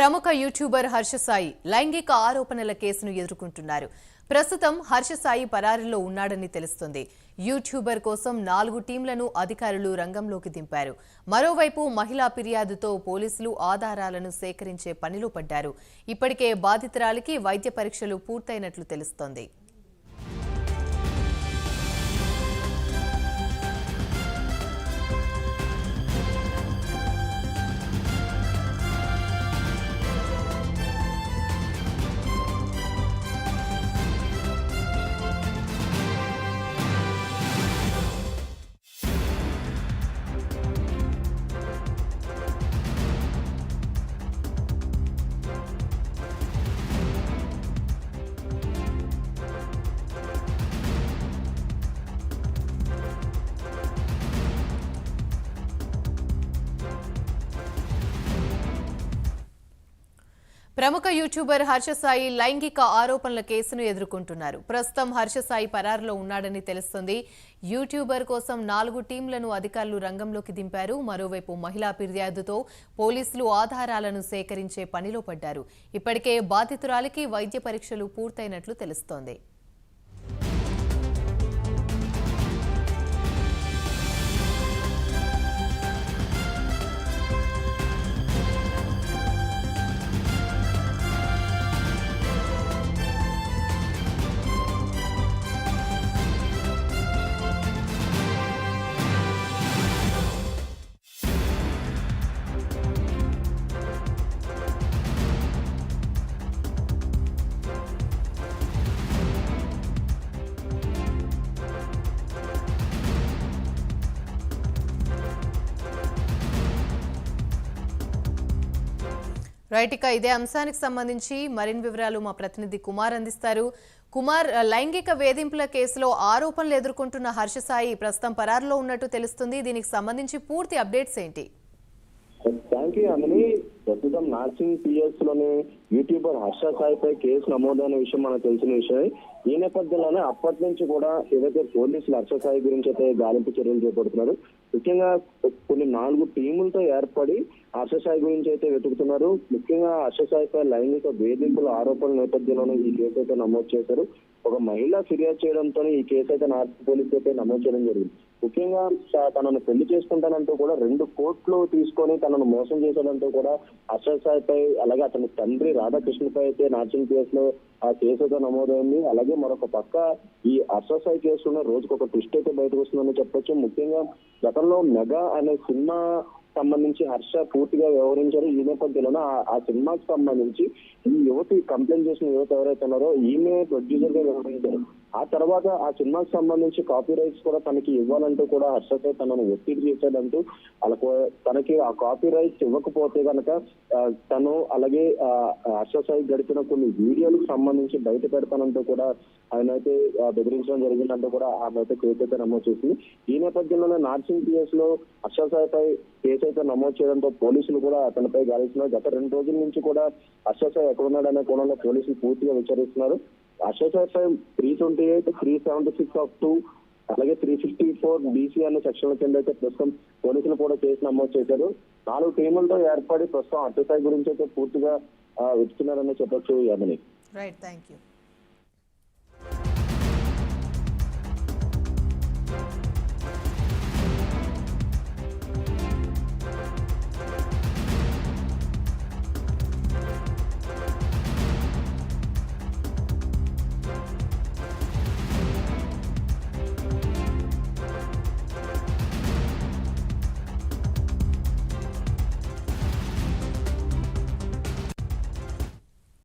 ప్రముఖ యూట్యూబర్ హర్ష సాయి లైంగిక ఆరోపణల కేసును ఎదుర్కొంటున్నారు. ప్రస్తుతం హర్ష సాయి పరారీలో ఉన్నాడని తెలుస్తుంది. యూట్యూబర్ కోసం 4 టీంలను అధికారులు రంగంలోకి దింపారు. మరోవైపు మహిళా ఫిర్యాదుతో పోలీసులు ఆధారాలను సేకరించే పనిలో పడ్డారు. ఇప్పటికే బాధితురాలికి వైద్య పరీక్షలు పూర్తయినట్లు తెలుస్తోంది. ప్రముఖ యూట్యూబర్ హర్ష సాయి లైంగిక ఆరోపణల కేసును ఎదుర్కొంటున్నారు. ప్రస్తుతం హర్ష సాయి పరారులో ఉన్నాడని తెలుస్తుంది. యూట్యూబర్ కోసం 4 టీంలను అధికారులు రంగంలోకి దింపారు. మరోవైపు మహిళా ఫిర్యాదుతో పోలీసులు ఆధారాలను సేకరించే పనిలో పడ్డారు. ఇప్పటికే బాధితురాలికి వైద్య పరీక్షలు పూర్తయినట్లు తెలుస్తోంది. రైట్, ఇక ఇదే అంశానికి సంబంధించి మరిన్ని వివరాలు మా ప్రతినిధి కుమార్ అందిస్తారు. కుమార్, లైంగిక వేధింపుల కేసులో ఆరోపణలు ఎదుర్కొంటున్న హర్ష సాయి ప్రస్తుతం పరారులో ఉన్నట్టు తెలుస్తుంది. దీనికి సంబంధించి పూర్తి అప్డేట్స్ ఏంటి? Thank you Amani. ప్రస్తుతం నార్సింగ్ పిఎస్ లోని యూట్యూబర్ హర్ష సాయిపై కేసు నమోదైన విషయం మనకు తెలిసిన విషయం. ఈ నేపథ్యంలోనే అప్పటి నుంచి కూడా ఏదైతే పోలీసులు హర్ష సాయి గురించి అయితే గాలింపు చర్యలు చేపడుతున్నారు. ముఖ్యంగా కొన్ని 4 టీములతో ఏర్పడి హర్ష సాయి గురించి అయితే వెతుకుతున్నారు. ముఖ్యంగా హర్ష సాయిపై లైంగిక వేధింపుల ఆరోపణల నేపథ్యంలోనే ఈ కేసు అయితే నమోదు చేశారు. ఒక మహిళ ఫిర్యాదు చేయడంతో ఈ కేసు అయితే నార్సింగ్ పోలీసు అయితే నమోదు చేయడం జరిగింది. ముఖ్యంగా తనను పెళ్లి చేసుకుంటానంటూ కూడా 2 కోట్లు తీసుకొని తనను మోసం చేశాడంటూ కూడా హర్ష సాయిపై, అలాగే అతని తండ్రి రాధాకృష్ణపై అయితే నార్సింగ్ కేసు లో ఆ కేసు అయితే నమోదైంది. అలాగే మరొక పక్క ఈ హర్ష సాయి కేసులో రోజుకు ఒక ట్విస్ట్ అయితే బయటకు వస్తుందని చెప్పొచ్చు. ముఖ్యంగా గతంలో మెగా అనే సినిమా సంబంధించి హర్ష పూర్తిగా వ్యవహరించారు. ఈ నేపథ్యంలో ఆ సినిమాకి సంబంధించి ఈ యువతి కంప్లైంట్ చేసిన యువత ఎవరైతే ఉన్నారో ఈమె ప్రొడ్యూసర్ గా వ్యవహరించారు. ఆ తర్వాత ఆ సినిమాకి సంబంధించి కాపీ రైట్స్ కూడా తనకి ఇవ్వాలంటూ కూడా హర్షతో తనను ఒత్తిడి చేశాడంటూ అలాగే తనకి ఆ కాపీ రైట్స్ ఇవ్వకపోతే కనుక తను అలాగే హర్ష సాయి గడిపిన కొన్ని వీడియోలకు సంబంధించి బయట పెడతానంటూ కూడా ఆయన అయితే బెదిరించడం జరిగిందంటూ కూడా ఆమె అయితే కేసు అయితే నమోదు చేసింది. ఈ నేపథ్యంలోనే నార్సింగ్ పిఎస్ లో హర్ష సాయిపై కేసు అయితే నమోదు చేయడంతో పోలీసులు కూడా అతనిపై గాలిస్తున్నారు. గత 2 రోజుల నుంచి కూడా హర్ష సాయి ఎక్కడున్నాడనే కోణంలో పోలీసులు పూర్తిగా విచారిస్తున్నారు. హర్ష సాయిపై 328, 376 ఆఫ్ 2 అలాగే 354 BC అనే సెక్షన్ల కింద అయితే ప్రస్తుతం పోలీసులు కూడా కేసు నమోదు చేశారు. 4 టీములతో ఏర్పడి ప్రస్తుతం హర్ష సాయి గురించి అయితే పూర్తిగా వెతుకుతున్నారని చెప్పొచ్చు. యామిని. Right, thank you.